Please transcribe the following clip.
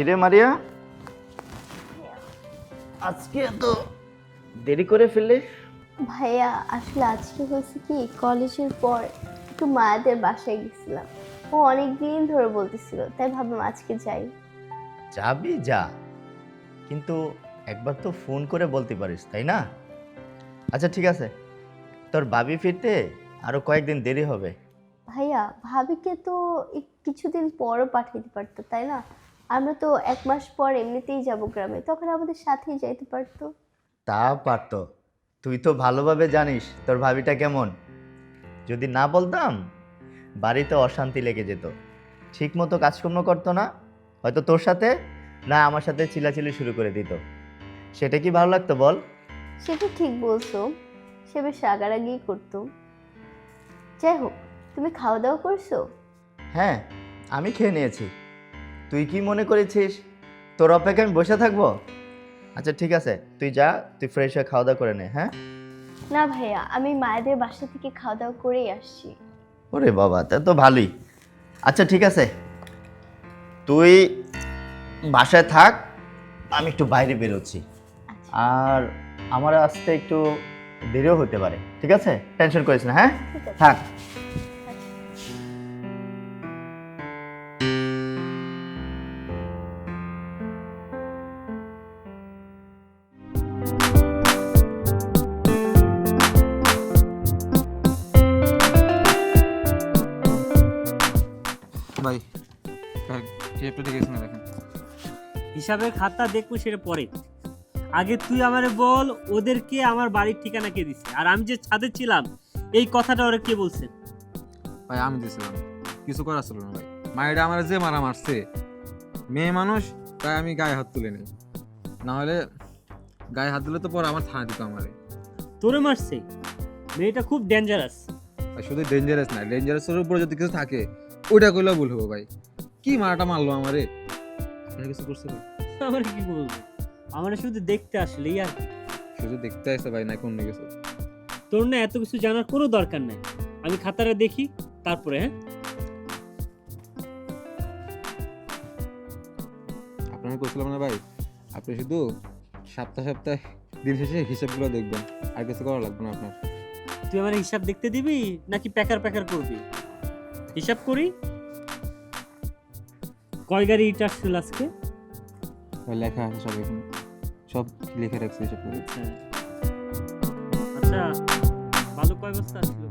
কিরে মারিয়া, আজকে এত দেরি করে ফেললে? ভাইয়া আসলে আজকে হয়েছে কি, কলেজের পর একটু মায়াদের বাসায় গেছিলাম। ও অনেক দিন ধরে বলতেছিল, তাই ভাবলাম আজকে যাই। যাবি যা, কিন্তু একবার তো ফোন করে বলতে পারিস, তাই না? আচ্ছা ঠিক আছে, তোর ভাবি ফিরতে আরো কয়েকদিন দেরি হবে। ভাইয়া ভাবিকে তো কিছুদিন পরও পাঠাইতে পারতো, তাই না? আমরা তো 1 মাস পর এমনিতেই যাব গ্রামে, তখন আমাদের সাথেই যাইতে পারতো। তা পারতো, তুই তো ভালোভাবে জানিস তোর ভাবিটা কেমন। যদি না বলতাম বাড়িতে অশান্তি লেগে যেত, ঠিক মতো কাজকর্ম করতো না, হয়তো তোর সাথে না আমার সাথে চিল্লাচিল্লি শুরু করে দিত। সেটা কি ভালো লাগতো বল? সেটা ঠিক বলছো, সে বেশ রাগারাগি করতো। যাই হোক, তুমি খাওয়া দাওয়া করছো? হ্যাঁ, আমি খেয়ে নিয়েছি। তুই কি মনে করেছিস তোর অপেক্ষায় আমি বসে থাকবো? আচ্ছা ঠিক আছে, তুই যা, তুই ফ্রেশ হয়ে খাওয়া দাওয়া করে নে। হ্যাঁ, না ভাইয়া, আমি মায়েদের বাসা থেকে খাওয়া দাওয়া করেই আসছি। ওরে বাবা, তা তো ভালোই। আচ্ছা ঠিক আছে, তুই বাসায় থাক, আমি একটু বাইরে বেরোচ্ছি। আচ্ছা, আর আমার আসতে একটু দেরিও হতে পারে, ঠিক আছে? টেনশন করিস না, হ্যাঁ? ঠিক আছে। থাক। ভাই হিসেবটা ঠিক আছে না? দেখেন হিসাবের খাতা দেখবো সেটা পরে। আগে তুই আমারে বল, ওদেরকে আমার বাড়ির ঠিকানা কে দিছে, আর আমি যে ছাদে ছিলাম এই কথাটা ওরা কে বলছে? ভাই আমি দিয়েছিলাম, কিছু করার ছিল না ভাই। মায়েরা আমার যে মারা মারছে, মেয়ে মানুষ, তাই আমি গায়ে হাত তুলে নিই। না হলে গায়ে হাত দিলে তো পরে আমার থানা দিত আমারে। তোরে মারছে? মেয়েটা খুব ডেঞ্জারাস। ভাই শুধু ডেঞ্জারাস না, ডেঞ্জারাসের উপরে যদি কিছু থাকে ওইটা কইলেও ভুল হবো ভাই। কি মারাটা মারলো আমারে? আপনার কিছু করছে ভাই? আমার কি বলবো, আমার শুধু দেখতে আসলেই আর কি। শুধু দেখতে আসছে ভাই, না অন্য কিছু? তোর না এত কিছু জানার কোনো দরকার নাই, আমি খাতাটা দেখি তারপরে। হ্যাঁ, আপনাকে বলছিলাম না ভাই, আপনি শুধু সপ্তাহে সপ্তাহে দিন শেষে হিসাবগুলো দেখবেন, আর কিছু করা লাগবে না আপনার। তুই আমার হিসাব দেখতে দিবি নাকি প্যাকার প্যাকার করবি? হিসাব করি। কয় গাড়ি ইট আসছিল আজকে? ভাই লেখা আছে সব, এখানে সব লিখে রাখছি হিসাব করে। আচ্ছা, ভালো কয় বস্তা আসছিল?